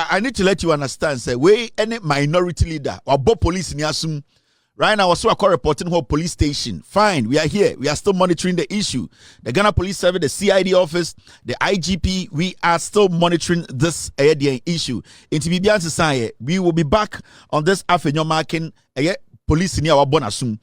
I need to let you understand, say, we any minority leader or police in Yasum. Right now, also a reporting whole police station. Fine, we are here. We are still monitoring the issue. The Ghana Police Service, the CID office, the IGP, we are still monitoring this issue. In TBBN Society, we will be back on this Afenyo Markin police in our bonasum.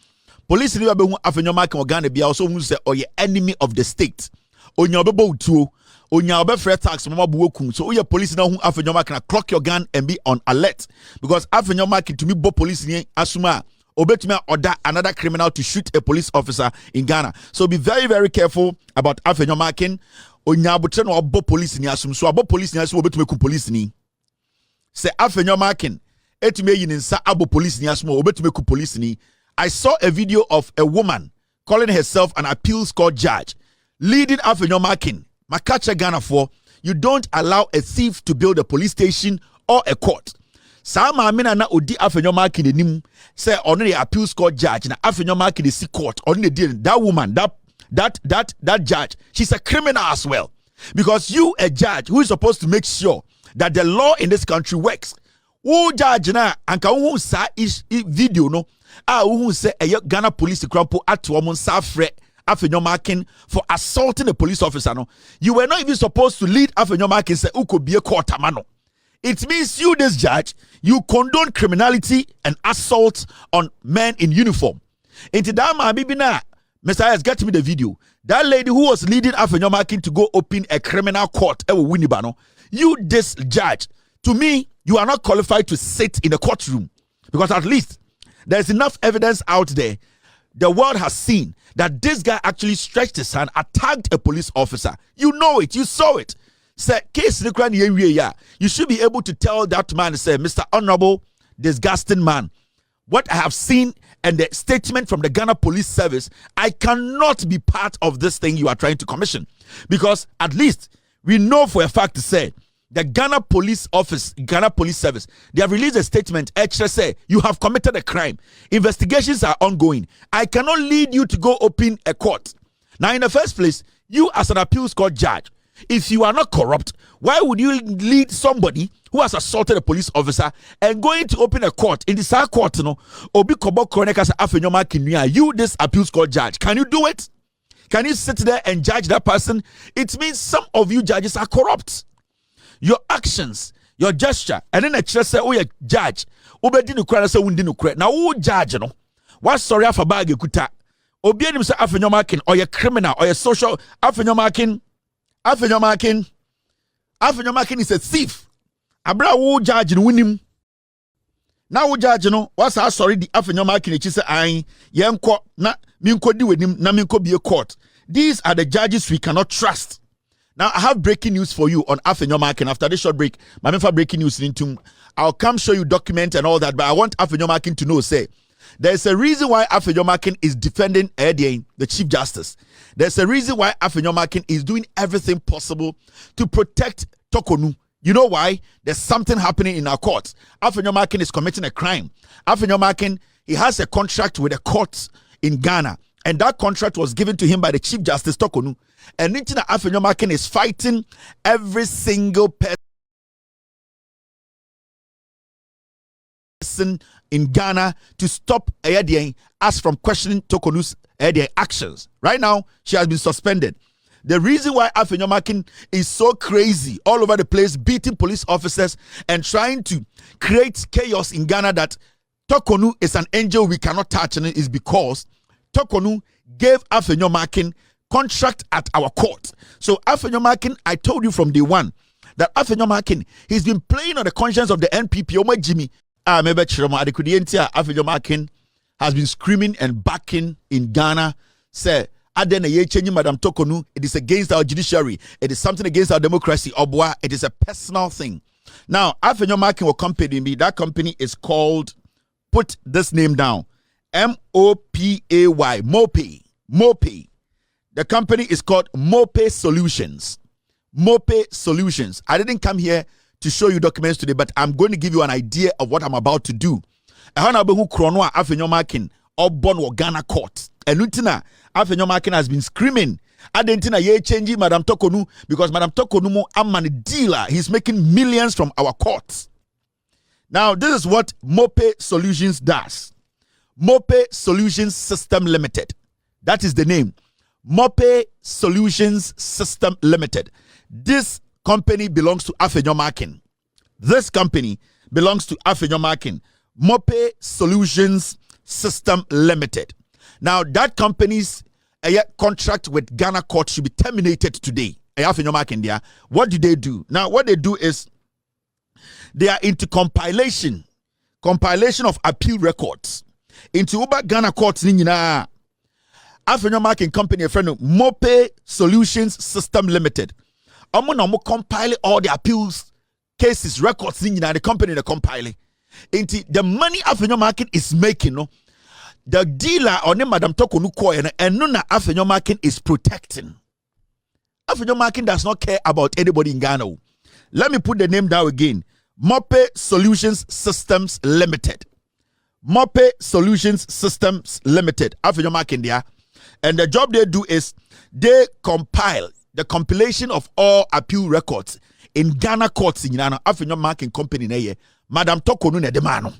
Police in our Afenyo Markin Ghana be also who say, oh, yeah, enemy of the state. On your bebo too. On your befre tax, mama buokum. So, your police now who Afenyo Markin clock your gun and be on alert. Because Afenyo Markin to me, bo police in Asuma. Obetuma order another criminal to shoot a police officer in Ghana. So be very, very careful about Afenyo Markin. Onyabutre no abo police ni asum. So abo police ni asum obetuma ku police ni. Say Afenyo Markin etume yin nsa abo police ni asum obetuma ku police ni. I saw a video of a woman calling herself an appeals court judge leading Afenyo Markin. Makacha Ghana for you don't allow a thief to build a police station or a court. Sama amina na odi Afenyo Markin nim say on the appeals court judge na Afenyo Markin the court on the deal that woman that judge she's a criminal as well because you a judge who is supposed to make sure that the law in this country works. Who judge na anka who sa is video no who say Ghana police crampo Ato Forson Afenyo Markin for assaulting a police officer no you were not even supposed to lead Afenyo Markin say who could be a court amano. It means you, this judge, you condone criminality and assault on men in uniform. Into that man, Bibina, Messiah, get me the video. That lady who was leading Afenyo Markin to go open a criminal court, you, this judge, to me, you are not qualified to sit in a courtroom because at least there's enough evidence out there. The world has seen that this guy actually stretched his hand, attacked a police officer. You know it, you saw it. Say case you should be able to tell that man, say, Mr. Honorable, disgusting man, what I have seen and the statement from the Ghana Police Service, I cannot be part of this thing you are trying to commission. Because at least we know for a fact to say the Ghana Police Office, Ghana Police Service, they have released a statement, otchere say, you have committed a crime. Investigations are ongoing. I cannot lead you to go open a court. Now, in the first place, you as an appeals court judge, if you are not corrupt, why would you lead somebody who has assaulted a police officer and going to open a court in the court? No, Obi Kobo Kronekas Afenyo Markin, you this appeals court judge, can you do it? Can you sit there and judge that person? It means some of you judges are corrupt. Your actions, your gesture, and then otchere say, oh, you judge. Obedi no kra say wundi no kra. Now who judge no? What sorry afa bag ekuta? Obi enim say Afenyo Markin or you criminal or you social Afenyo Markin is a thief. Abra wo judge no winim. Now wo judge no what's sorry the Afenyo Markin echi say an yenko na minko di wenim na minko be a court. These are the judges we cannot trust. Now I have breaking news for you on Afenyo Markin. After this short break, for breaking news into I'll come show you document and all that, but I want Afenyo Markin to know say there's a reason why Afenyo Markin is defending the Chief Justice. There's a reason why Afenyo Markin is doing everything possible to protect Torkonoo. You know why? There's something happening in our courts. Afenyo Markin is committing a crime. Afenyo Markin, he has a contract with the courts in Ghana. And that contract was given to him by the Chief Justice Torkonoo. And Afenyo Markin is fighting every single person in Ghana to stop us from questioning Torkonoo's actions. Right now, she has been suspended. The reason why Afenyo Markin is so crazy all over the place, beating police officers and trying to create chaos in Ghana that Torkonoo is an angel we cannot touch, and is because Torkonoo gave Afenyo Markin contract at our court. So Afenyo Markin, I told you from day one that Afenyo Markin, he's been playing on the conscience of the NPP. Oma Jimmy, Afenyo Markin has been screaming and backing in Ghana. Say, Madam Torkonoo, it is against our judiciary. It is something against our democracy. Obwa, it is a personal thing. Now, Afenyo Markin will company me. That company is called, put this name down, MOPAY, Mopay. The company is called Mopay Solutions. Mopay Solutions. I didn't come here to show you documents today, but I'm going to give you an idea of what I'm about to do. Afenyo Markin Ghana court. And Afenyo Markin has been screaming Adentina ye changing Madam Torkonoo because Madam Torkonoo mo amman dealer. He's making millions from our courts. Now, this is what Mope Solutions does. Mope Solutions System Limited. That is the name. Mope Solutions System Limited. This company belongs to Afenyo Markin. This company belongs to Afenyo Markin. Mope Solutions System Limited. Now, that company's contract with Ghana court should be terminated today. Afenyo Markin there. What do? Now, what they do is they are into compilation of appeal records into Uber Ghana courts. Afenyo Markin company, a friend of Mope Solutions System Limited. Omo compile all the appeals cases records. The company they compile into the money Afenyo Markin is making. No, the dealer on Madam Torkonoo and no Afenyo Markin is protecting. Afenyo Markin does not care about anybody in Ghana. Let me put the name down again. Mope Solutions Systems Limited. Mope Solutions Systems Limited. Afenyo Markin there. And the job they do is they compile the compilation of all appeal records in Ghana courts in Afenyo Markin company na ye. Madam Torkonoo ne demano.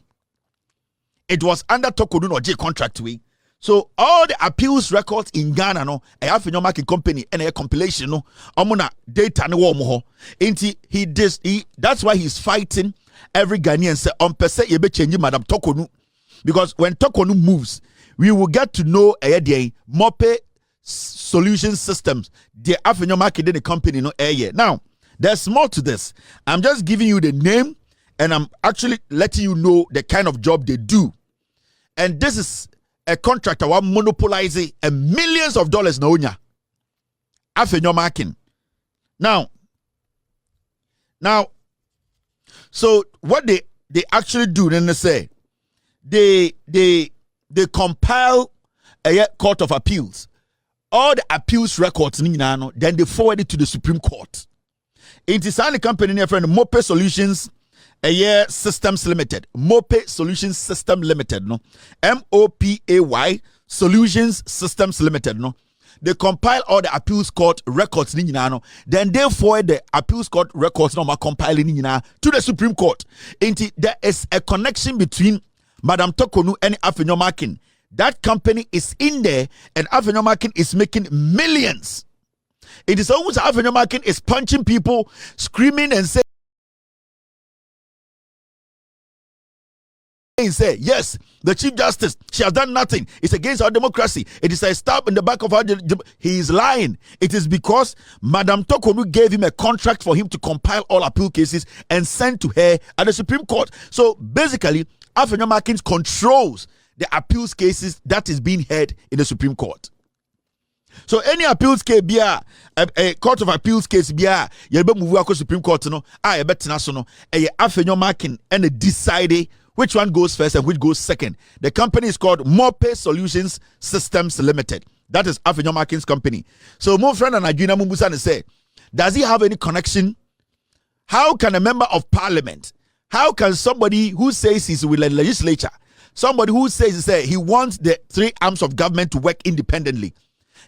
It was under Torkonoo J contract we. So all the appeals records in Ghana no Afenyo Markin company and a compilation no omuna data no wo that's why he's fighting every Ghanaian say on per se ye be change Madam Torkonoo because when Torkonoo moves we will get to know Mope Solution Systems the Afenyo Markin the company no now there's more to this. I'm just giving you the name and I'm actually letting you know the kind of job they do. And this is a contractor will monopolize millions of dollars na onya. Afenyo Markin. Now, so what they actually do, then they say they compile a court of appeals, all the appeals records, then they forward it to the Supreme Court. It is only company near friend Mope Solutions Systems Limited. Mope Solutions System Limited, no. MOPAY Solutions Systems Limited, no. They compile all the appeals court records, no. Then they forward the appeals court records, no, compiling to the Supreme Court. There is a connection between Madam Torkonoo and Afenyo Markin. That company is in there, and Afenyo Markin is making millions. It is almost Afenyo Markin is punching people, screaming and saying, say yes, the Chief Justice, she has done nothing. It's against our democracy. It is a stab in the back of our he is lying. It is because Madam Torkonoo gave him a contract for him to compile all appeal cases and send to her at the Supreme Court. So basically, Afenyo Markin controls the appeals cases that is being heard in the Supreme Court. So any appeals case be a court of appeals case be a you be move to Supreme Court no you better so no Afenyo Markin and decide which one goes first and which goes second. The company is called Mope Solutions Systems Limited. That is Afenyo Markin's company. So my friend and Agina Mumbusa say, does he have any connection? How can a member of parliament, how can somebody who says he's with the legislature, somebody who says he wants the three arms of government to work independently,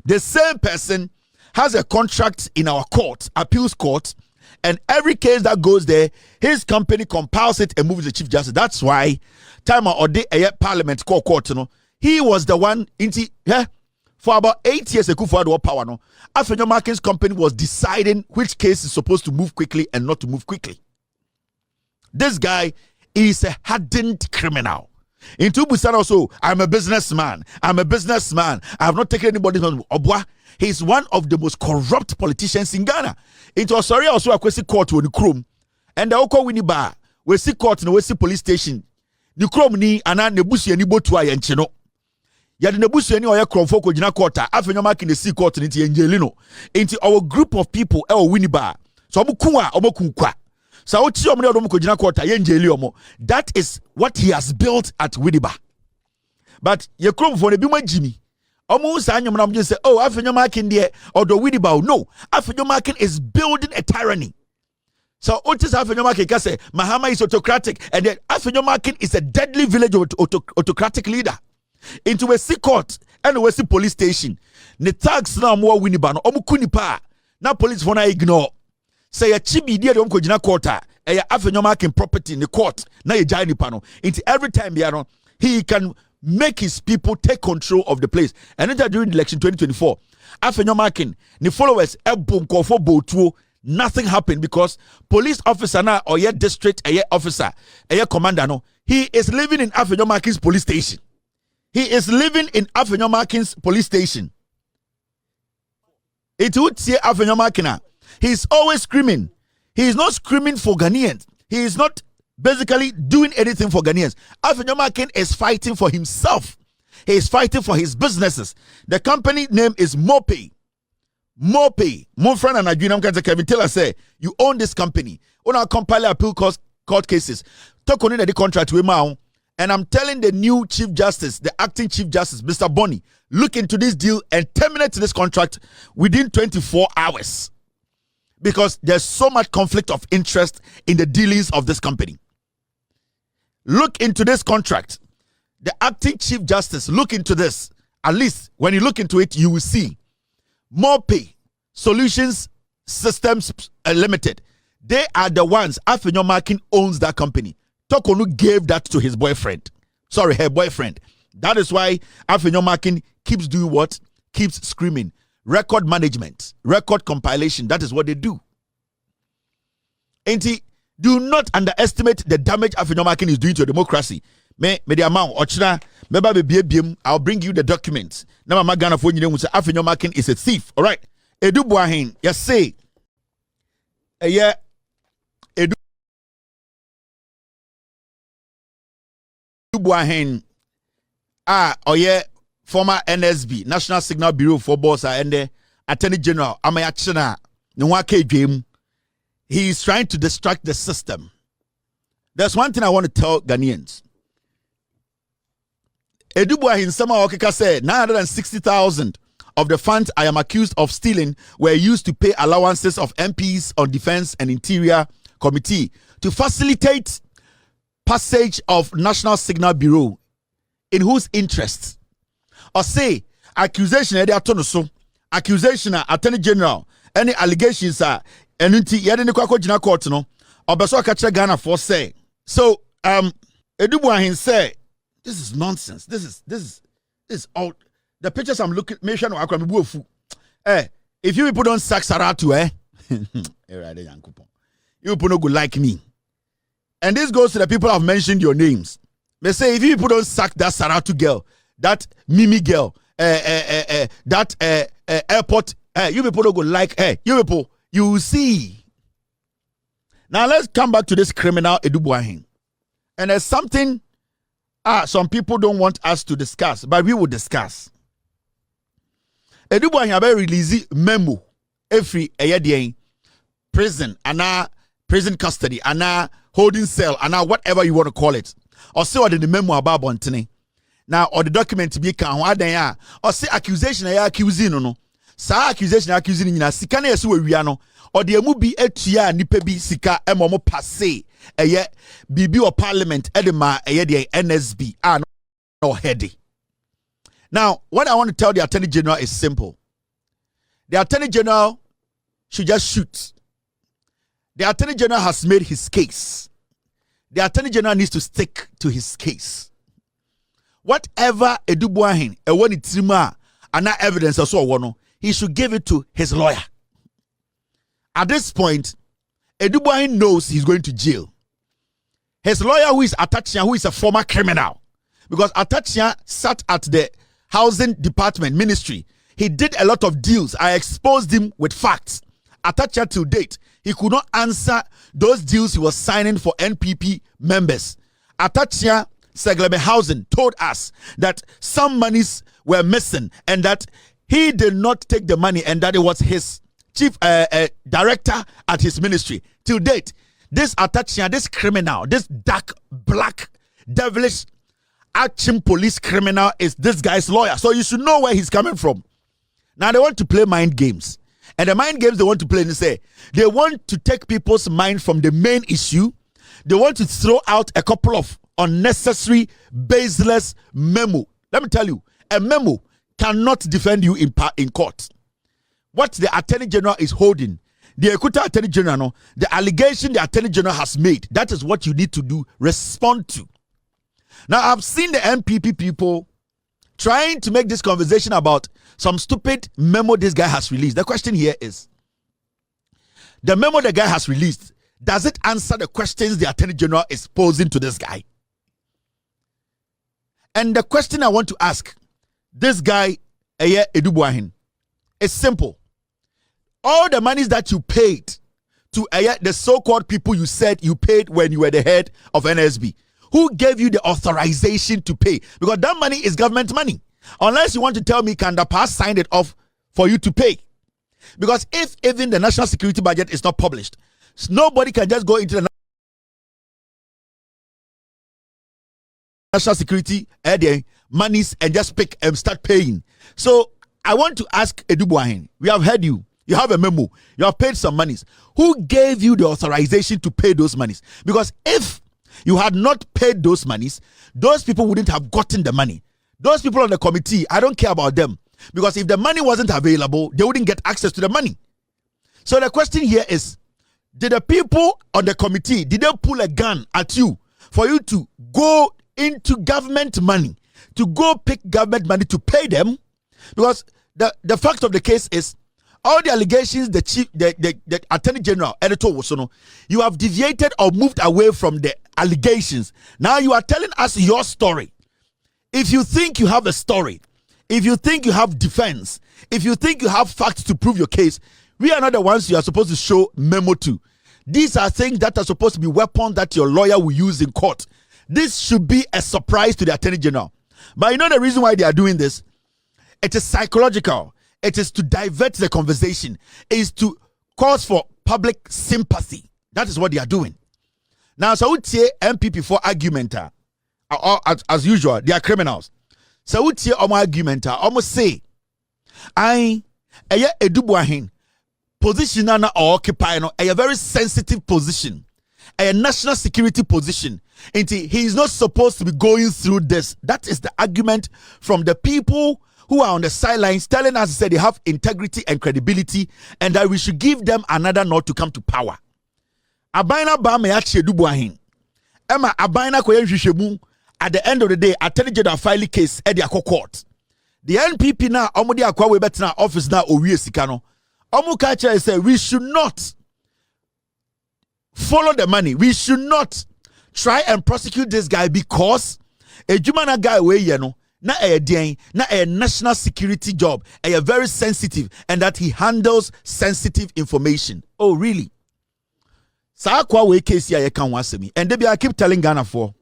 the same person has a contract in our court, appeals court, and every case that goes there, his company compiles it and moves the Chief Justice. That's why time or day Parliament court, he was the one for about 8 years. Akufo Addo power no. Afenyo Markin's company was deciding which case is supposed to move quickly and not to move quickly. This guy is a hardened criminal. In Busan also, I'm a businessman. I have not taken anybody's money. Obwa, he's one of the most corrupt politicians in Ghana. It was sorry also a question court with the chrome. And the Oko Winiba, we see court and we see police station. The chrome ni ana nebusi ni botu ayenchino. Ya the nebusi ni oya chrome foko jina quarter. Afenyo Markin the sea court ni tienjelino. Into our group of people, Winiba. So omo that is what he has built at Widiba. But ye chrome for the Bima Jimmy. Almost I'm just say, oh, Afenyo Markin there or the Widiba. No, Afenyo Markin is building a tyranny. So Otis Afenyo Markin can say Mahama is autocratic, and then Afenyo Markin is a deadly village autocratic leader. Into a sea court, and we see police station. The tags now more winibano, omukunipa. Now police wanna ignore. Say a chibi dear don't go quarter. A Afenyo Markin property in the court. Now you jai pano. Into every time he can make his people take control of the place. And then during the election 2024, Afenyo Markin, the followers ebonko for botuo. Nothing happened because police officer now or your district a officer a commander no he is living in Afenyo Markin's police station. He is living in Afenyo Markin's police station. It would say Afenyo Markin. He's always screaming. He is not screaming for Ghanaians. He is not basically doing anything for Ghanaians. Afenyo Markin is fighting for himself. He is fighting for his businesses. The company name is Mope. My friend and Adrian Kevin Taylor say you own this company. On our compile appeal court cases. Torkonoo the contract with Mao. And I'm telling the new Chief Justice, the acting Chief Justice, Mr. Bonny, look into this deal and terminate this contract within 24 hours. Because there's so much conflict of interest in the dealings of this company. Look into this contract. The acting Chief Justice, look into this. At least when you look into it, you will see. Mope Solutions Systems Limited. They are the ones. Afenyo Markin owns that company. Torkonoo gave that to his boyfriend. Sorry, her boyfriend. That is why Afenyo Markin keeps doing what? Keeps screaming. Record management, record compilation. That is what they do. And do not underestimate the damage Afenyo Markin is doing to democracy. Me the amount otchere I'll bring you the documents. Now my Ghana phone you say Afenyo Markin is a thief. All right. Edu Buahin, yes say. Yeah. Edu Buahin. Former NSB, National Signal Bureau for Boss and the Attorney General Aremeyaw Anas. He is trying to distract the system. There's one thing I want to tell Ghanaians. Edubua in Sama Okeka said 960,000 of the funds I am accused of stealing were used to pay allowances of MPs on Defense and Interior Committee to facilitate passage of National Signal Bureau in whose interests? Or say accusation accusation Attorney General any allegations are enunti yede ne kwakọ gina court no obeso ka kire Ghana for say so Edubuahin say this is nonsense. This is all the pictures I'm looking make sure no akwa mebu ofu if you people don't sack Saratu you people no go like me. And this goes to the people I've mentioned your names. They say if you people don't sack that Saratu girl, that Mimi girl, that airport, you people don't go like, you people, you will see. Now let's come back to this criminal Edubuahin. And there's something some people don't want us to discuss, but we will discuss. Edubuahin have released memo every year prison, and prison custody, and holding cell, and whatever you want to call it. Or say what the memo about Bontene. Now, or the document to be can or say accusation accusing no. Sa accusation accusing na sika na yesu we no. Or the emu bi etua nipa bi sika emomo passe bibi or parliament edema the NSB no heady. Now, what I want to tell the Attorney General is simple. The Attorney General should just shoot. The Attorney General has made his case. The Attorney General needs to stick to his case. Whatever Edubuahin when it's and evidence or so he should give it to his lawyer. At this point, Edubuahin knows he's going to jail. His lawyer, who is Atta, who is a former criminal, because Atta sat at the housing department ministry. He did a lot of deals. I exposed him with facts. Atta to date, he could not answer those deals he was signing for NPP members. Atta Segleme Housing told us that some monies were missing and that he did not take the money and that it was his chief director at his ministry. Till date, this Atta, this criminal, this dark, black, devilish, action police criminal is this guy's lawyer. So you should know where he's coming from. Now they want to play mind games. And the mind games they want to play, they say, they want to take people's mind from the main issue. They want to throw out a couple of unnecessary, baseless memo. Let me tell you, a memo cannot defend you in court. What the Attorney General is holding, the Ekuta Attorney General, no, the allegation the Attorney General has made, that is what you need to do, respond to. Now, I've seen the MPP people trying to make this conversation about some stupid memo this guy has released. The question here is, the memo the guy has released, does it answer the questions the Attorney General is posing to this guy? And the question I want to ask this guy, Edubuahin, is simple. All the monies that you paid to the so-called people you said you paid when you were the head of NSB, who gave you the authorization to pay? Because that money is government money. Unless you want to tell me, can dapaah sign it off for you to pay? Because if even the national security budget is not published, nobody can just go into the national security monies and just pick and start paying. So I want to ask Edubuahin, we have heard you. You have a memo. You have paid some monies. Who gave you the authorization to pay those monies? Because if you had not paid those monies, those people wouldn't have gotten the money. Those people on the committee, I don't care about them. Because if the money wasn't available, they wouldn't get access to the money. So the question here is, did the people on the committee, did they pull a gun at you for you to go into government money, to go pick government money to pay them? Because the fact of the case is, all the allegations the Attorney General, Ato Forson, you have deviated or moved away from the allegations. Now you are telling us your story. If you think you have a story, if you think you have defense, if you think you have facts to prove your case, we are not the ones you are supposed to show memo to. These are things that are supposed to be weapons that your lawyer will use in court. This should be a surprise to the Attorney General. But you know the reason why they are doing this? It is psychological. It is to divert the conversation. It is to cause for public sympathy. That is what they are doing. Now, so we say MPP for argument, as usual, they are criminals. So we say argument, almost say, I Edubuahin position na occupy no a very sensitive position, a national security position. And he is not supposed to be going through this. That is the argument from the people who are on the sidelines telling us that they have integrity and credibility and that we should give them another nod to come to power. Abaina ba me ache Edubuahin. Emma abaina ko yenhwehwemu at the end of the day Attorney General file case at the court. The NPP now omodi akwa we better office now owie sika no. Omu culture say we should not follow the money. We should not try and prosecute this guy because a Jumana guy way you know. Na a national security job, a very sensitive, and that he handles sensitive information. Oh, really? Sa kwa we case ya can wasemi. And I keep telling Ghana for.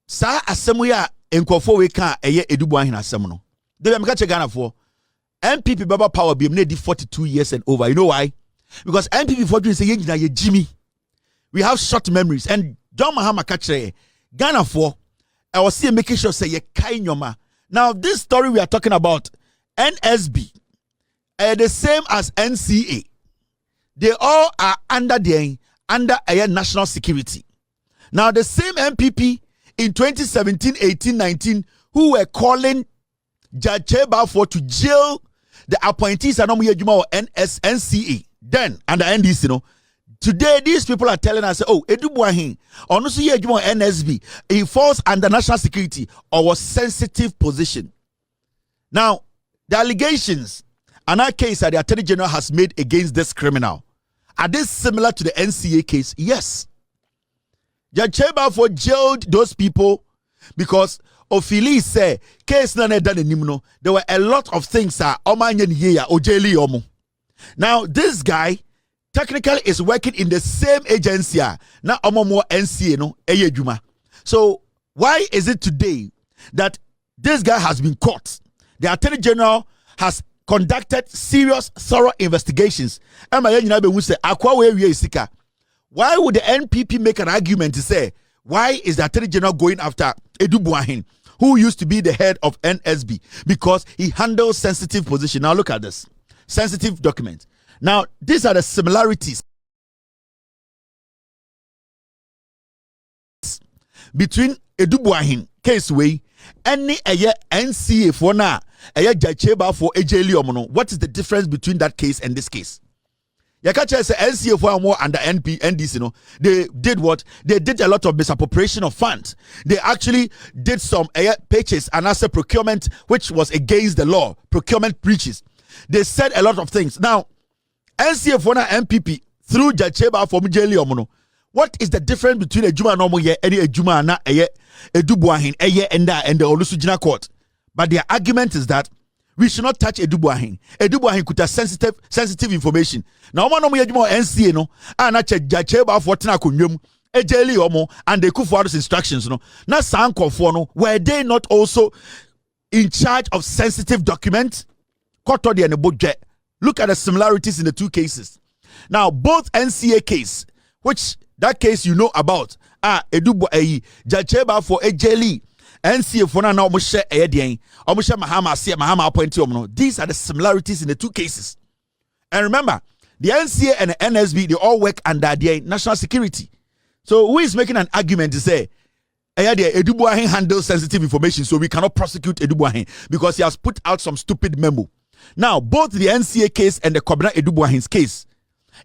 Sa asemu ya enkofo we kan eye Edubuahin asemu no. Debi ameka che Ghana for. MPP Baba Power be made 42 years and over. You know why? Because MPP for say ye Jimmy. We have short memories, and John Mahama kachre Ghana for I was seeing making sure say ye kai nyoma. Now this story we are talking about, NSB, the same as NCA. They all are under a national security. Now the same MPP in 2017, 18, 19 who were calling Judge Cheba to jail the appointees and NCA then under NDC, you know. Today, these people are telling us, oh, Edubuahin, Onusu Yejumon NSB, he falls under national security or was sensitive position. Now, the allegations and our case that the Attorney General has made against this criminal, are they similar to the NCA case? Yes. Judge Cheba jailed those people because Ofili say case na done nimno. There were a lot of things now this guy technically is working in the same agency na omomo NCA no ejuma. So why is it today that this guy has been caught? The Attorney General has conducted serious, thorough investigations. Why would the NPP make an argument to say, why is the Attorney General going after Edubuahin, who used to be the head of NSB? Because he handles sensitive position. Now look at this. Sensitive document. Now, these are the similarities between Edubuahin case way any NCA for na jacheba for ejeli omono. What is the difference between that case and this case? Yakacha say NCA for more under NDC, they did what? They did a lot of misappropriation of funds. They actually did some purchase and asset procurement which was against the law, procurement breaches. They said a lot of things. Now, NCA for na MPP through jacheba for ejeli omono. What is the difference between a Juma normal year and a Juma na a Dubuahin a year and the Olusujina court? But their argument is that we should not touch a Dubuahin. A Dubuahin could have sensitive information. Now, one of my NCA no, and I check Jacheba for Tinakunyum, a jelly omo, and the Akufo Addo's instructions. No, not Sankofono, were they not also in charge of sensitive documents? Kotodi and the budget. Look at the similarities in the two cases. Now, both NCA case, which that case you know about, Edubo Jacheba for a jelly, NCA for now Mushe Edian, or Mushe Mahama appointee. These are the similarities in the two cases. And remember, the NCA and the NSB, they all work under the national security. So who is making an argument to say Edubuahin handles sensitive information, so we cannot prosecute Edubuahin because he has put out some stupid memo. Now, both the NCA case and the Kwabena Edubuahin's case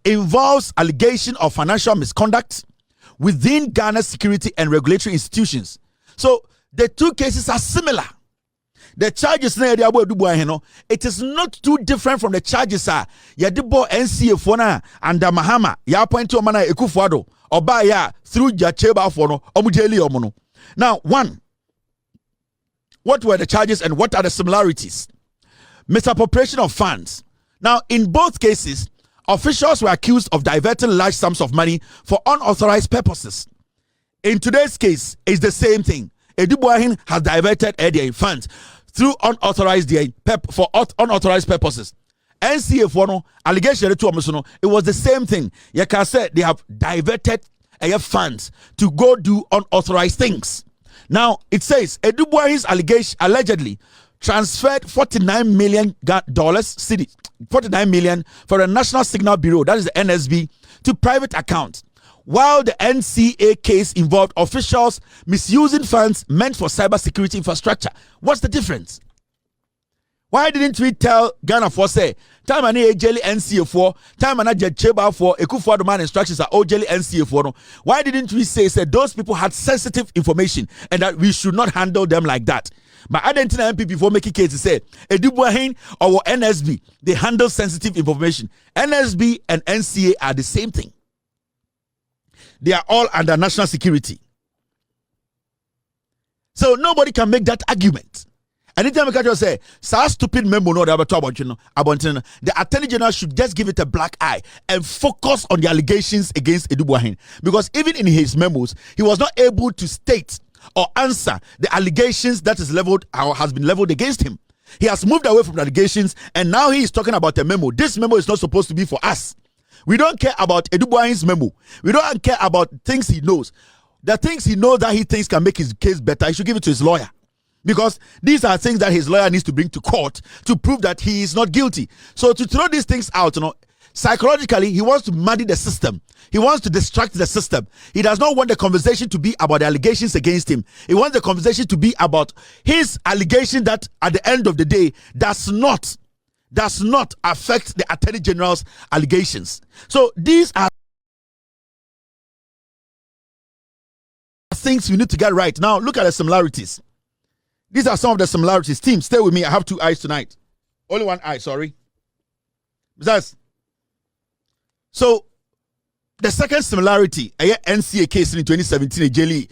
involves allegation of financial misconduct within Ghana's security and regulatory institutions. So the two cases are similar. The charges it is not too different from the charges Yadibo NCA for na and the Mahama ya point to mana Akufo Addo Obaya through Jacheba for no omujeli omono. Now, one, what were the charges and what are the similarities? Misappropriation of funds. Now, in both cases, officials were accused of diverting large sums of money for unauthorized purposes. In today's case, it's the same thing. Edubuahin has diverted their funds through unauthorized purposes. NCA for no allegation to it was the same thing. You can say they have diverted funds to go do unauthorized things. Now it says Edubuahin's allegation allegedly transferred $49 million cedi, 49 million for the National Signal Bureau, that is the NSB, to private accounts. While the NCA case involved officials misusing funds meant for cybersecurity infrastructure. What's the difference? Why didn't we tell Ghana for say, time and a jelly NCA for, time and a Jacheba for, Akufo Addo man instructions are all jelly NCA for? No? Why didn't we say those people had sensitive information and that we should not handle them like that? But I didn't know MPP before making cases say Edubuahin or NSB, they handle sensitive information. NSB and NCA are the same thing. They are all under national security. So nobody can make that argument. Anytime I can say, so stupid memo no about the Attorney General should just give it a black eye and focus on the allegations against Edubuahin. Because even in his memos, he was not able to state or answer the allegations that is leveled or has been leveled against him. He has moved away from the allegations and now he is talking about a memo. This memo is not supposed to be for us. We don't care about Edubuahin's memo. We don't care about things he knows. The things he knows that he thinks can make his case better, he should give it to his lawyer. Because these are things that his lawyer needs to bring to court to prove that he is not guilty. So to throw these things out, psychologically, he wants to muddy the system. He wants to distract the system. He does not want the conversation to be about the allegations against him. He wants the conversation to be about his allegation that at the end of the day does not affect the Attorney General's allegations. So these are things we need to get right. Now look at the similarities. These are some of the similarities. Team, stay with me. I have two eyes tonight. Only one eye, sorry. Besides, so the second similarity, a NCA case in 2017, a jelly,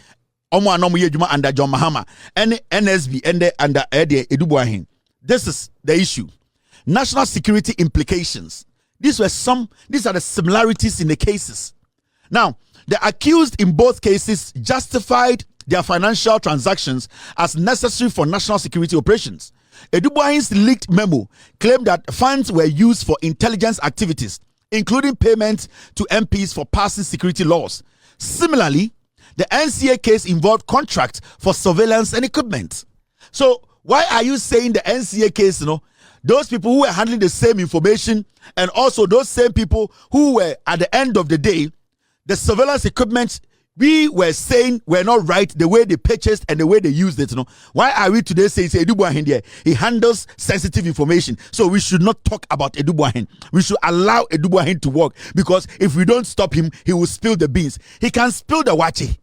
under John Mahama, and NSB, and under Edubuahin. This is the issue. National security implications. These are the similarities in the cases. Now, the accused in both cases justified their financial transactions as necessary for national security operations. Edubuahin's leaked memo claimed that funds were used for intelligence activities, including payments to MPs for passing security laws. Similarly, the NCA case involved contracts for surveillance and equipment. So why are you saying the NCA case, those people who were handling the same information and also those same people who were, at the end of the day, the surveillance equipment we were saying were not right the way they purchased and the way they used it. Why are we today saying Edubuahin there? He handles sensitive information. So we should not talk about Edubuahin. We should allow Edubuahin to work, because if we don't stop him, he will spill the beans. He can spill the wache.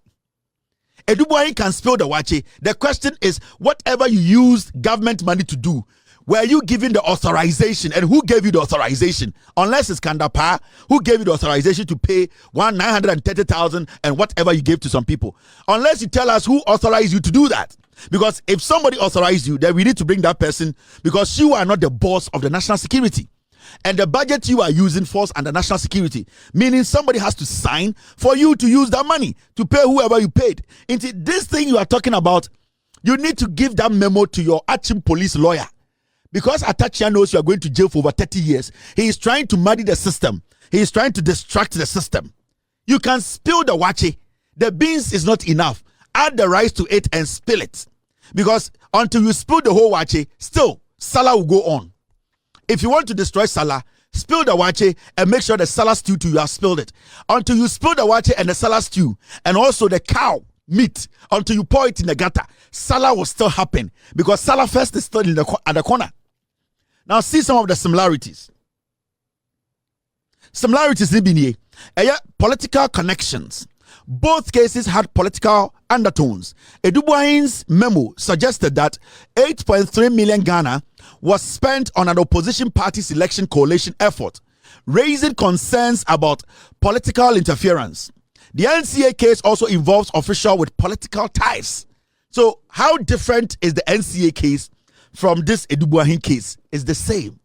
Edubuahin can spill the wache. The question is, whatever you used government money to do, were you given the authorization, and who gave you the authorization? Unless it's dapaah, who gave you the authorization to pay 930,000 and whatever you gave to some people? Unless you tell us who authorized you to do that. Because if somebody authorized you, then we need to bring that person, because you are not the boss of the national security. And the budget you are using falls under national security, meaning somebody has to sign for you to use that money to pay whoever you paid. Into this thing you are talking about, you need to give that memo to your Achim police lawyer. Because Atta knows you are going to jail for over 30 years. He is trying to muddy the system. He is trying to distract the system. You can spill the wache. The beans is not enough. Add the rice to it and spill it. Because until you spill the whole wache, still, Salah will go on. If you want to destroy Salah, spill the wache and make sure the Salah stew too, you have spilled it. Until you spill the wache and the Salah stew, and also the cow meat, until you pour it in the gutter, Salah will still happen. Because Salah first is still at the corner. Now see some of the similarities. Similarities in political connections. Both cases had political undertones. Edubuahin's memo suggested that 8.3 million Ghana was spent on an opposition party's election coalition effort, raising concerns about political interference. The NCA case also involves officials with political ties. So how different is the NCA case from this Edubuahin case? Is the same.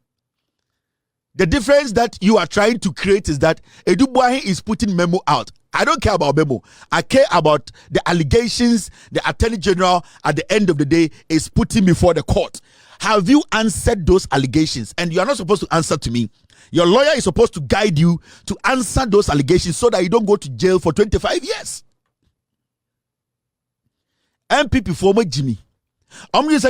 The difference that you are trying to create is that Edubuahin is putting memo out. I don't care about memo. I care about the allegations the Attorney General at the end of the day is putting before the court. Have you answered those allegations? And you are not supposed to answer to me. Your lawyer is supposed to guide you to answer those allegations so that you don't go to jail for 25 years. MPP former Jimmy. And what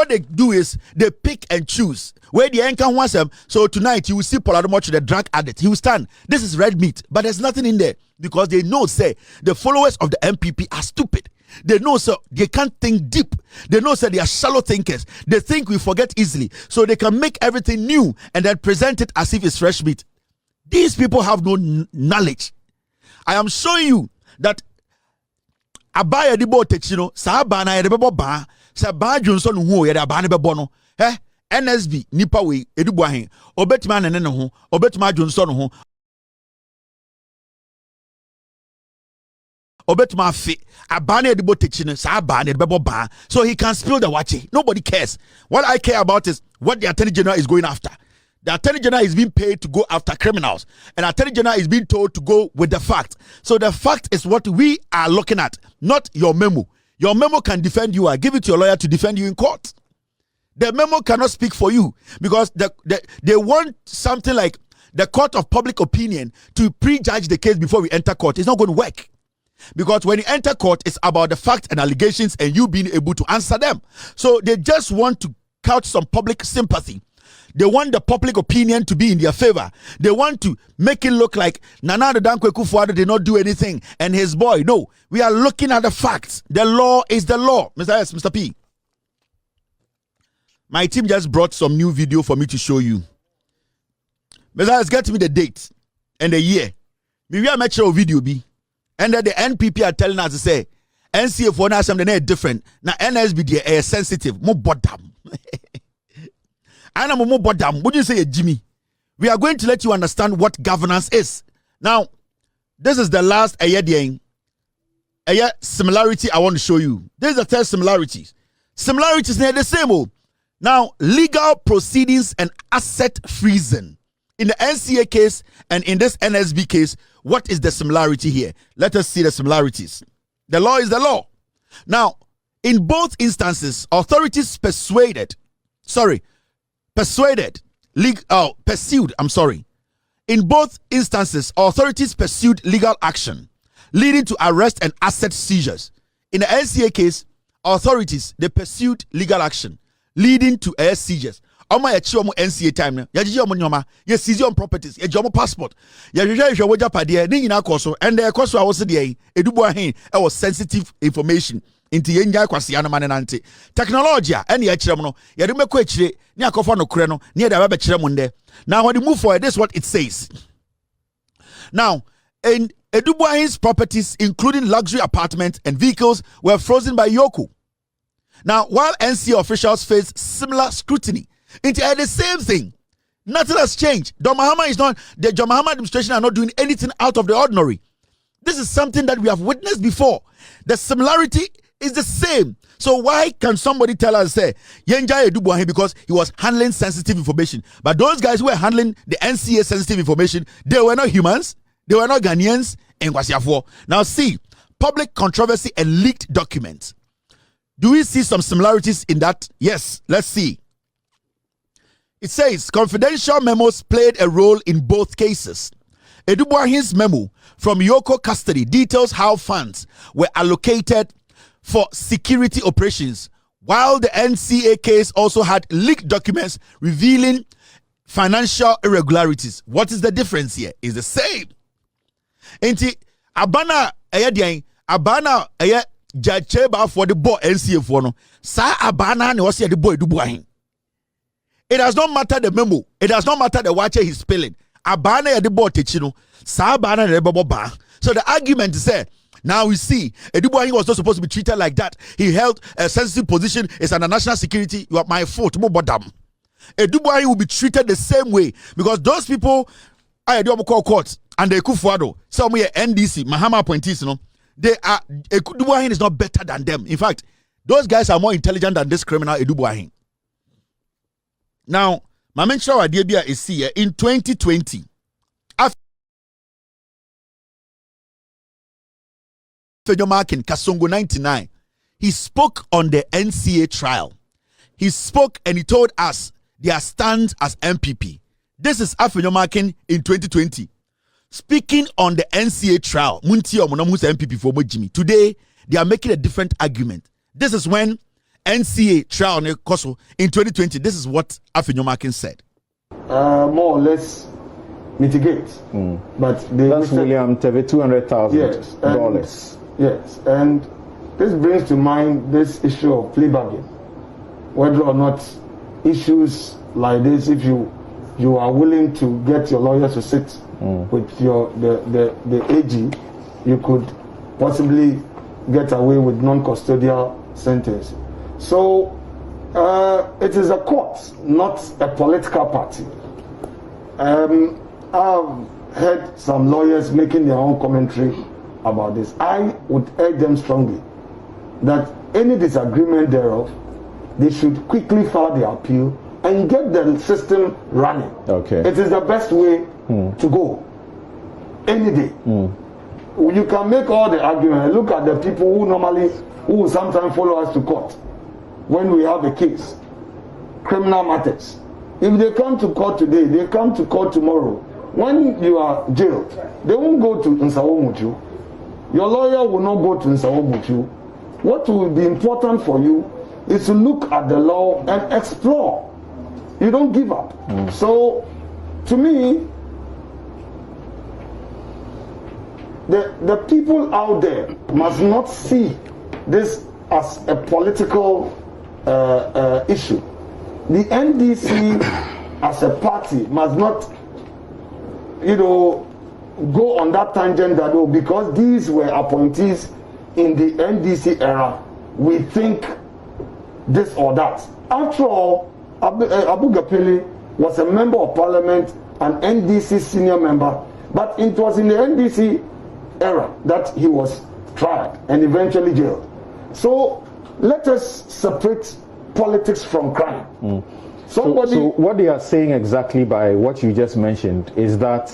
they do is they pick and choose where the anchor wants them. So tonight you will see Polaromoch, the drug addict. He will stand. This is red meat, but there's nothing in there, because they know, say, the followers of the MPP are stupid. They know, so they can't think deep. They know, so they are shallow thinkers. They think we forget easily, so they can make everything new and then present it as if it's fresh meat. These people have no knowledge. I am showing you that abaya di bo techino sa ba na yede bebo ba sa ba Johnson hu yede aba ne bebo no NSB nipa we Edubuahin obetima ne ne ho obetima Johnson ho obetima fi aba na yede bo techino sa ba ne bebo ba, so he can spill the wache. Nobody cares. What I care about is what the Attorney General is going after. The Attorney General is being paid to go after criminals, and the Attorney General is being told to go with the fact. So the fact is what we are looking at, not your memo. Your memo can defend you. I give it to your lawyer to defend you in court. The memo cannot speak for you, because they want something like the court of public opinion to prejudge the case before we enter court. It's not going to work. Because when you enter court, it's about the facts and allegations and you being able to answer them. So they just want to couch some public sympathy. They want the public opinion to be in their favor. They want to make it look like Nana the Akufo Addo did not do anything and his boy. No, we are looking at the facts. The law is the law. Mr. S, Mr. P. My team just brought some new video for me to show you. Mr. S, get me the date and the year. Maybe I make sure video be. And then the NPP are telling us to say, NCA for now something different. Now NSB they are sensitive. More bottom. Would you say, Jimmy? We are going to let you understand what governance is. Now, this is the last similarity I want to show you. This is the third similarities. Similarities are the same. Now, legal proceedings and asset freezing. In the NCA case and in this NSB case, what is the similarity here? Let us see the similarities. The law is the law. Now, in both instances, authorities pursued. In both instances, authorities pursued legal action, leading to arrest and asset seizures. In the NCA case, authorities, they pursued legal action, leading to seizures. Oma ya chi omo NCA time ya jiji omo nyoma ya seize on properties ya omo passport ya hwehwe woja pade ni nyina koso and the koso a wo se de edubu ahen e was sensitive information inti yenja kwase anamane nante technology and ya kirem no ya de meko akire ni akofo no kure no ni ya da ba kirem nde. Now when you move forward, this is what it says. Now in Edubu ahen's properties including luxury apartments and vehicles were frozen by Yoko. Now while NCA officials face similar scrutiny, it's the same thing. Nothing has changed. The John Mahama administration are not doing anything out of the ordinary. This is something that we have witnessed before. The similarity is the same. So why can somebody tell us, say, Yenja Edubuahi because he was handling sensitive information? But those guys who were handling the NCA sensitive information, they were not humans, they were not Ghanaians, and Kwasiafo. Now see, public controversy and leaked documents. Do we see some similarities in that? Yes, let's see. It says confidential memos played a role in both cases. Edubuahin's memo from Yoko custody details how funds were allocated for security operations, while the NCA case also had leaked documents revealing financial irregularities. What is the difference here? It's the same. Enti abana abana jacheba for the boy NCA for no sa abana ne was the boy Edubuahin. It does not matter the memo. It does not matter the watcher he's spelling. Abana ya de bo techino. Sa abana de bobo ba. So the argument is there. Now we see Edubuahin was not supposed to be treated like that. He held a sensitive position. It's under national security. You are my fault. Edubuahin will be treated the same way because those people I do call court and the Akufo Addo, some way NDC, Mahama appointees, you know, they are Edubuahin is not better than them. In fact, those guys are more intelligent than this criminal Edubuahin. Now, my mention idea is here in 2020. Afenyo Markin Kasongo 99. He spoke on the NCA trial. He spoke and he told us their stand as MPP. This is Afenyo Markin in 2020. Speaking on the NCA trial. MPP for Jimmy. Today, they are making a different argument. This is when NCA trial in 2020, this is what Afenyo Markin said. More or less mitigate. But that's William $200,000. Yes. Yes. And this brings to mind this issue of plea bargain. Whether or not issues like this, if you are willing to get your lawyer to sit with the AG, you could possibly get away with non-custodial sentence. So it is a court, not a political party. I've heard some lawyers making their own commentary about this. I would urge them strongly that any disagreement thereof, they should quickly file the appeal and get the system running. Okay. It is the best way to go. Any day. You can make all the arguments. Look at the people who sometimes follow us to court when we have a case, criminal matters. If they come to court today, they come to court tomorrow. When you are jailed, they won't go to Nsawo Mutu. Your lawyer will not go to Nsawo Mutu. What will be important for you is to look at the law and explore. You don't give up. So, to me, the people out there must not see this as a political issue. The NDC as a party must not, go on that tangent that because these were appointees in the NDC era, we think this or that. After all, Abu Gapili was a member of parliament, an NDC senior member, but it was in the NDC era that he was tried and eventually jailed. So let us separate politics from crime. So what they are saying exactly by what you just mentioned is that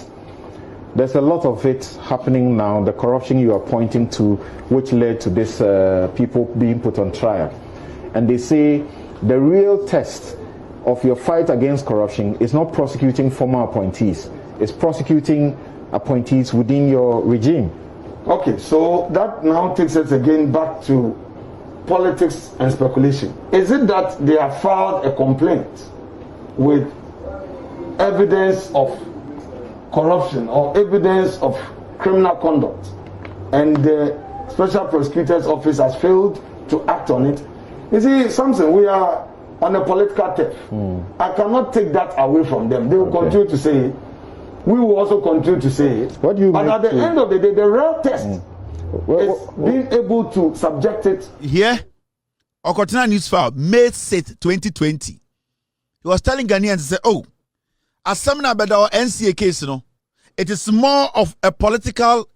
there's a lot of it happening now, the corruption you are pointing to, which led to this people being put on trial. And they say the real test of your fight against corruption is not prosecuting former appointees, it's prosecuting appointees within your regime. Okay, so that now takes us again back to politics and speculation. Is it that they have filed a complaint with evidence of corruption or evidence of criminal conduct, and the Special Prosecutor's Office has failed to act on it. You see, something, we are on a political turf. I cannot take that away from them. They will continue to say it. We will also continue to say it. What do you but at the end of the day, the real test is being able to subject it. Here, Okotina News File, May 6th, 2020. He was telling Ghanaians to say, oh, as some about our NCA case, you know, it is more of a political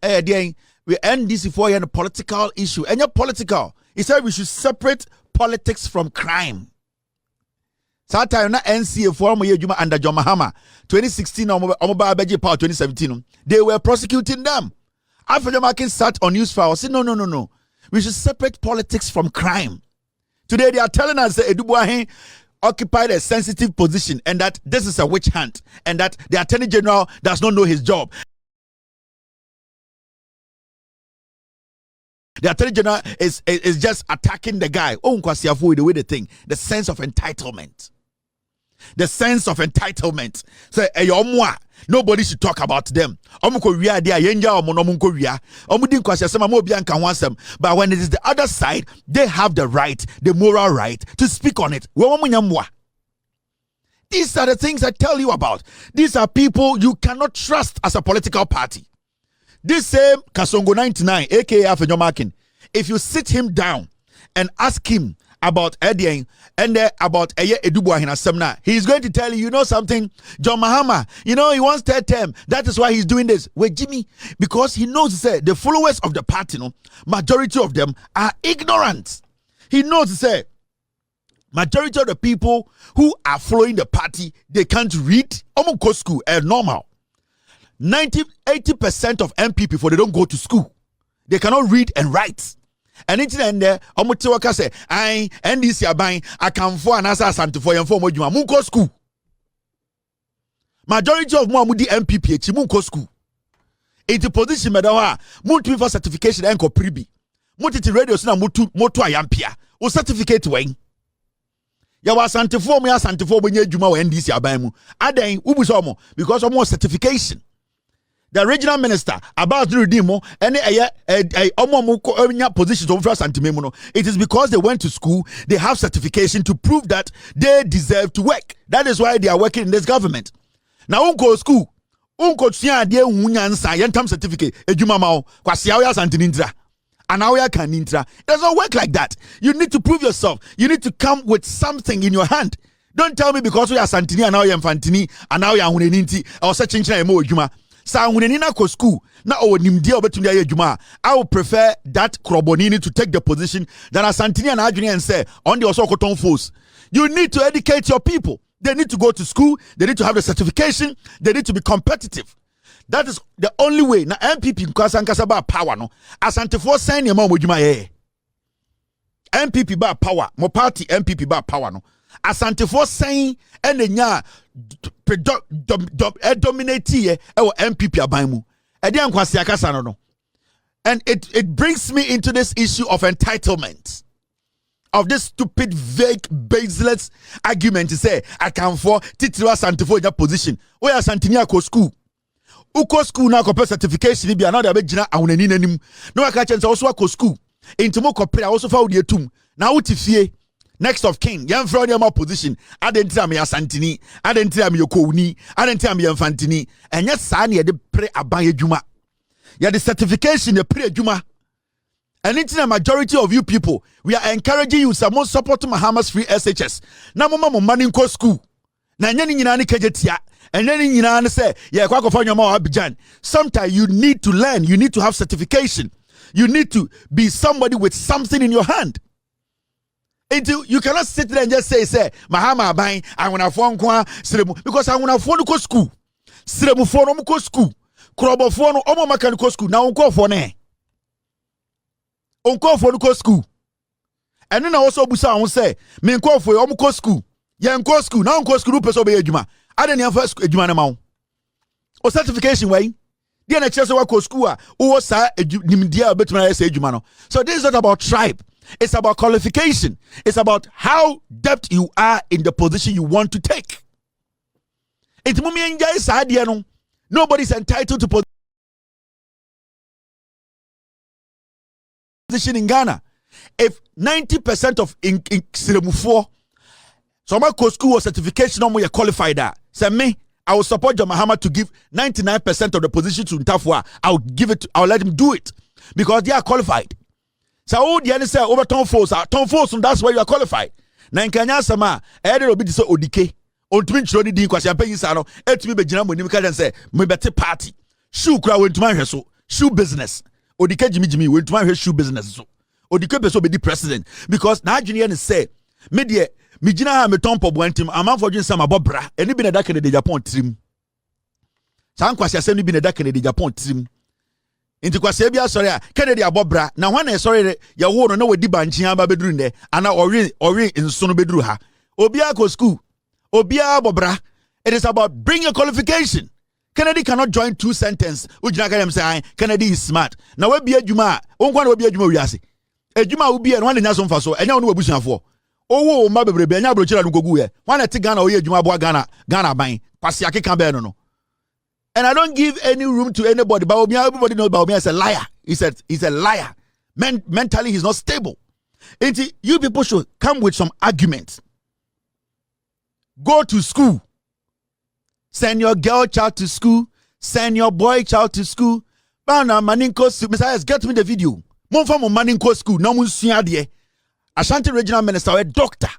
we end this before you have a political issue. And you're political. He said we should separate politics from crime. That time na NCA for Juma under John Mahama 2016 2017 they were prosecuting them. Afenyo Markin sat on News File said no. We should separate politics from crime. Today they are telling us that Edubuahin occupied a sensitive position and that this is a witch hunt and that the Attorney General does not know his job. The Attorney General is just attacking the guy. Oh, the way they think, the sense of entitlement. The sense of entitlement. Say, nobody should talk about them. But when it is the other side, they have the right, the moral right to speak on it. These are the things I tell you about. These are people you cannot trust as a political party. This same Kasongo 99, aka Afenyo Markin, if you sit him down and ask him about Edieng and about Edubuahin Asemna, he's going to tell you, you know something, John Mahama, you know, he wants third term. That is why he's doing this. Wait, Jimmy, because he knows the followers of the party, majority of them are ignorant. He knows majority of the people who are following the party, they can't read. Go school normal. 80% of MPP for they don't go to school. They cannot read and write. And it's in there, Omotiwaka say, I NDC abang, I can for an Asante for and for Mojuma, Munko school. Majority of Muamudi MPP, Chimunko school. It's position Medawa, Muntu for certification and Pribi. Muti radio sina Mutu Ayampia, or certificate wing. Yawa Asante for me, Asante for when you Juma NDC abamu. Adain, Ubusomo, because of more certification. The regional minister about the demo and positions of Asante. It is because they went to school, they have certification to prove that they deserve to work. That is why they are working in this government. Now unko school, unko tia de unyansa yentam certificate ejuma mao kwasia oya Asante nintra. And now you can intra. It does not work like that. You need to prove yourself. You need to come with something in your hand. Don't tell me because we are Santini and now you are Fantini and now you are Huneninti or such a more Juma. Sa Hunenina ko school na o nimdia obetumia Juma. I would prefer that Krobonini to take the position than Santini and Adrian say on the Osokoton force. You need to educate your people. They need to go to school. They need to have the certification. They need to be competitive. That is the only way. Na MPP nkasa ba power no. Asante Forson yema modwuma ye. MPP ba power. Mo party MPP ba power no. Asante Forson enya dominate ye e MPP aban mu. E dey nkwase akasa no. And it brings me into this issue of entitlement. Of this stupid, vague, baseless argument to say I can for titira Asante for in that position. Where Asante ko school. Uko school na ko certification bi another be gina ahunani nanim no aka chance also ko school intimo ko pre also fa wodi etum na wuti fie next of kin yan fra dem position adentira me Asantini adentira me yokowuni adentira me Yamfantini enye saa na ye de pre aban adwuma ye de certification ye pre adwuma. And it's the majority of you people, we are encouraging you some more support to Mahama's free SHS. Na mama mo money ko school. Na nyani nyina ne kajetia. And then nyina say, yeah, Kwaku Abidjan. Sometimes you need to learn, you need to have certification. You need to be somebody with something in your hand. You cannot sit there and just say, Mahama Aban, I want to phone because I want to phone ko school. Siremu phone ko school. Krobo phone omo mechanical school. Na unko phone. Unko for the school. And then I also busa on say, me nko for omuko school. Ya nko school. Now nko school person be adwuma. Aden ya first adwuma na ma. O certification way. Dey na chese wa ko school a wo sa nimdia betuma ya say adwuma no. So this is not about tribe. It's about qualification. It's about how depth you are in the position you want to take. It's mummy enjoy sadia no. Nobody's entitled to position in Ghana. If 90% of in Siremufo, so my school was certification no more qualified that. Say me, I will support John Mahama to give 99% of the position to Ntafwa. I'll let him do it because they are qualified. So all the other say over Tom Forson, that's why you are qualified. Na nkanya sama, ede obi so odike. Ontumi nchiro ni din kwasi ampanyi sa no, etumi begina mo nim ka say me bete party. Shoe kura wentuma hwe so, shoe business. Odike jimi wentuma hwe shoe business so. Odike person be the president because na adwene ne say me de me gina ha me tompo boantim amanfo dwen sama bobra eni bi na da Kennedy Agyapong trim. San kwasi asem ni bi na da Kennedy Agyapong trim. Inti kwasi bia sori a Kennedy abobra na hwan na sori ya wo no na wadi banchi aba beduru nde ana ori nso no beduru ha. Obia ko school. Obia bobra. It is about bring a qualification. Kennedy cannot join two sentences. Ujina ka dem say Kennedy is smart. Na we bia adwuma, onkwa na we bia adwuma wiase. Adwuma wo bia no wan nya so mfa so. Enya wo no wabusuafo. Owo ma bebrebe enya brochira no gogu ye. Wan na ti Ghana oye adwuma bo Ghana ban. Kwasi akeka be no. And I don't give any room to anybody. Bawumia, everybody knows Bawumia is a liar. He's a liar. Mentally, he's not stable. And you people should come with some arguments. Go to school. Send your girl child to school. Send your boy child to school. Bana maninko Messiah, get me the video. Monfa mo maninko school. No mun suade. Ashanti regional minister, a doctor.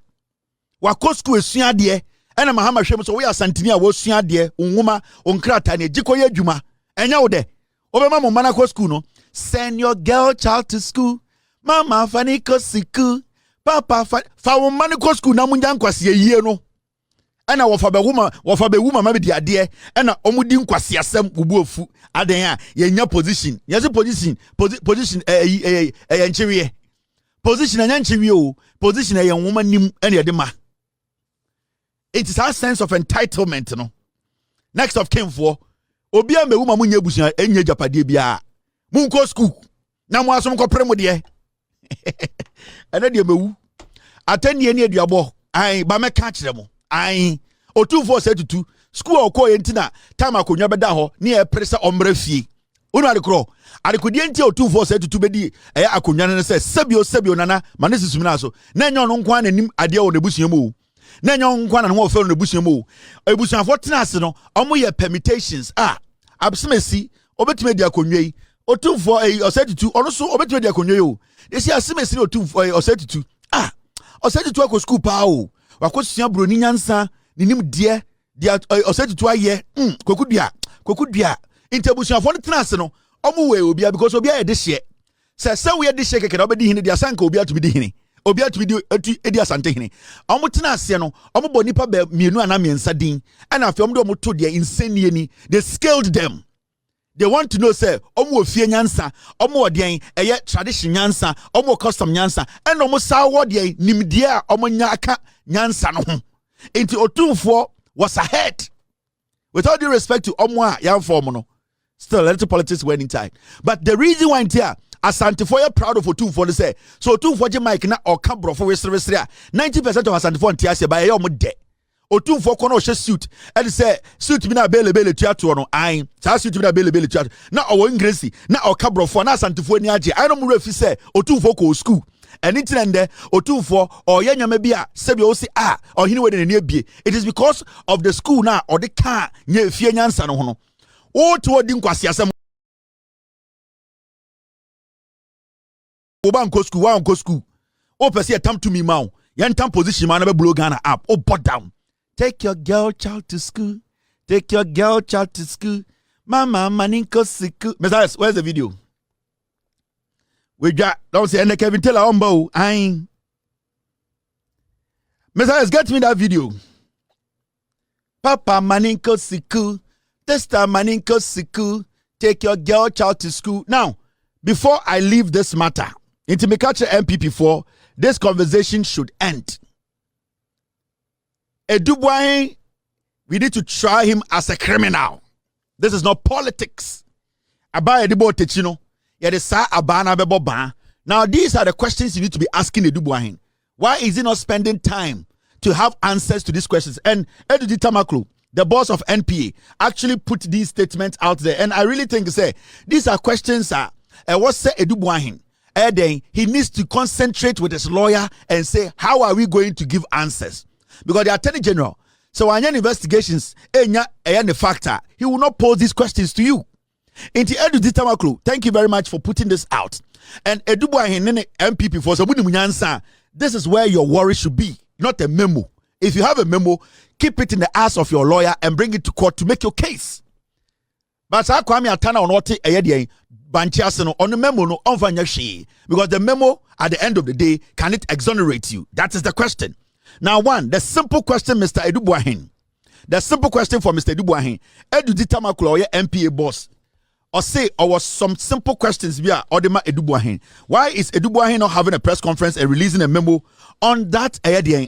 Wako school suade. Ena Mahama hwem so we asantini a wo suade unwuma onkrata ne gikoye adwuma enya wo de obema mo mana ko school no send your girl child to school mama fani ko school papa fa wo mani ko school na munja nkwase yie no ena wo fa be wuma ma be di ade ena omudi nkwase asem bubu ofu aden a yenya position yesi position nchiwe position enya nchiwe o position yen wuma nim ena de ma. It is our sense of entitlement, you know. Next of kin for Obia me woman munye busia enye japade bia. Munko school. Na mo asom ko premo de. Ene de mewu. Atani ene aduabo. Ai ba me ka kire mo. Ai otufo setutu school okọ yentina time akonwa beda ho ne e presa omra fie. Unu adekro. Adekodie nti otufo setutu bedi eya akonwa ne se sebio nana mane sisumina so. Na enyo no nkwa nanim ade wo nebusia mu. Na nyon nkwa na ho ofero no busuam o ebusuafo tena ase no omo ye permutations absemesi obetime di akonwa yi otumfo osetitu ono so obetime di akonwa yi o esi asemesi otumfo osetitu osetitu akọ school pa o wakosua broni nyansa ninim de osetitu aye Kweku dua intebusuafo tena ase no omo we obia because obia ye de hye se we de hye keke na obedi hine de asanka obia to be di hine obia to be edi asante hene omo tena ase no omo bo nipa be mienu ana miensa din ana afi omo de omo to de insanie ni they scaled them. They want to know say omo ofie nyansa omo odien eye tradition nyansa omo custom nyansa and omo sa wo de nimdie a omo nya aka nyansa no ho enti otumfo was ahead. With all due respect to omo a yan form no still a little politics winning time, but the reason why here Asante for you proud of Otumfo say so Otumfo je mic na o ka brofo wesere 90% of Asante for ntia by your de Otumfo kono hye suit and say suit bi na belebele tuato no an sa suit bi na belebele tuato na o ingresi na o ka brofo na Asante for ni age I no mu refi say Otumfo ko school and intrende Otumfo or ye nyama bi a se bi o si or hini we de ne abie. It is because of the school na or the car nya fie nyansa no ho no o to odi nkwase asem Obanko school. Oh, per se tam to me mau. Yan tam position man be blow Ghana up. Oh, bot down. Take your girl child to school. Take your girl child to school. Mama maninko siku. Messiah, where's the video? We got don't say and Kevin Taylor on bow. Messiah, get me that video. Papa maninko siku. Testa maninko siku. Take your girl child to school. Now, before I leave this matter, into me catch MPP4, this conversation should end. Edubwai, we need to try him as a criminal. This is not politics. Aba edibo techino, yede sa abana bebo ban. Now these are the questions you need to be asking Edubwai. Why is he not spending time to have answers to these questions? And Edudi Tamaklo, the boss of NPA, actually put these statements out there. And I really think, these are questions what say Edubuahin? He needs to concentrate with his lawyer and say, how are we going to give answers? Because the Attorney General, so when investigations, the factor, he will not pose these questions to you. Thank you very much for putting this out. And Edubuahin MPP for some, this is where your worry should be, not a memo. If you have a memo, keep it in the ass of your lawyer and bring it to court to make your case. But I Kwame Atana on what on the memo no because the memo at the end of the day, can it exonerate you? That is the question. Now, the simple question, Mr. Edubuahin. The simple question for Mr. Edubuahin. Eduditamaklo MPA boss. Or say, or some simple questions via Odema Edubuahin. Why is Edubuahin not having a press conference and releasing a memo on that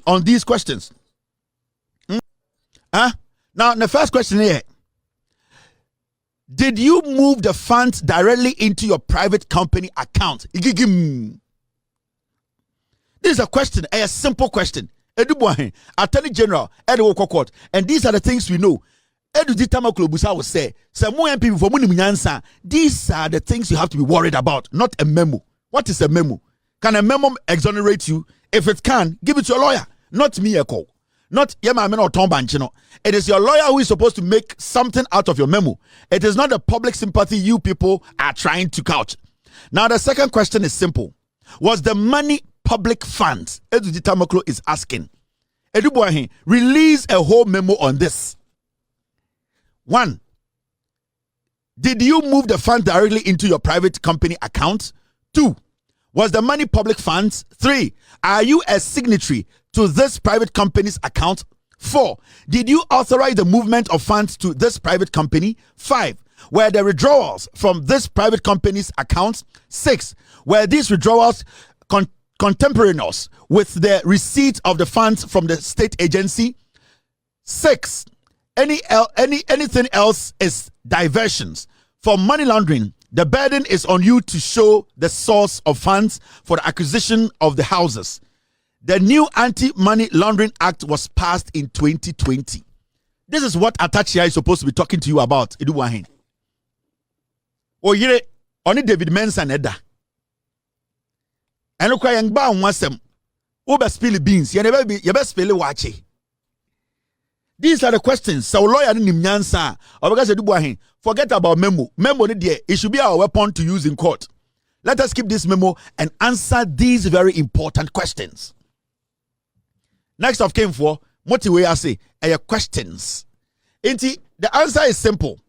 on these questions? Now, the first question here. Did you move the funds directly into your private company account? This is a question, a simple question. Edubuahin, Attorney General, Edward Court, and these are the things we know. Eduditamaklo will say, these are the things you have to be worried about, not a memo. What is a memo? Can a memo exonerate you? If it can, give it to your lawyer, not me, Eko. Not Yemamen or Tom Banchino. It is your lawyer who is supposed to make something out of your memo. It is not the public sympathy you people are trying to couch. Now, the second question is simple. Was the money public funds? Eduditamaklo is asking. Edubuahin, release a whole memo on this. 1. Did you move the fund directly into your private company account? 2. Was the money public funds? 3. Are you a signatory to this private company's account? 4. Did you authorize the movement of funds to this private company? 5. Were the withdrawals from this private company's accounts? 6. Were these withdrawals contemporaneous with the receipt of the funds from the state agency? 6. Anything else is diversions. For money laundering, the burden is on you to show the source of funds for the acquisition of the houses. The new Anti-Money Laundering Act was passed in 2020. This is what Atta is supposed to be talking to you about. Edubuahin. Oyire, only David Mensa Edda. And look, young ba wasem. Oba spill beans. You never spill wache. These are the questions. So lawyer Nimnyansa. Or because Edubuahin, forget about memo. Memo it should be our weapon to use in court. Let us keep this memo and answer these very important questions. Next of came for motivate I say questions. The answer is simple.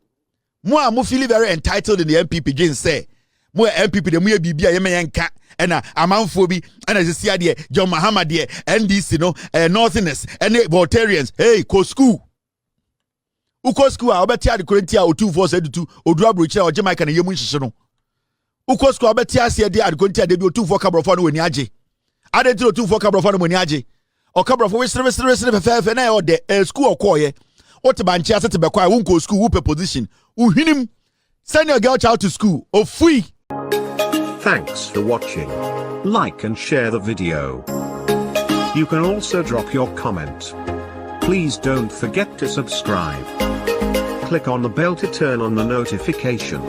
Mo feel very entitled in the MPP Jane say. Mo MPP the mo bibia yemenka and amanfobi and Cecilia John Mahamadu NDC no Northerners and Voltarians. Hey, go school. Uko school obetia the Korintia Ato Forson Oduabroche or Jamaica na yemu hihye no. Uko school obetia se de Korintia de bi Ato Forson kabrofo no wani age. Ade ti Ato Forson kabrofo no wani age. O kabrofo we sere fefe na o de school okoye. O te banchi asete be kwa wonko school wo pe position. Uhinim send your girl child to school or free. Thanks for watching. Like and share the video. You can also drop your comment. Please don't forget to subscribe. Click on the bell to turn on the notification.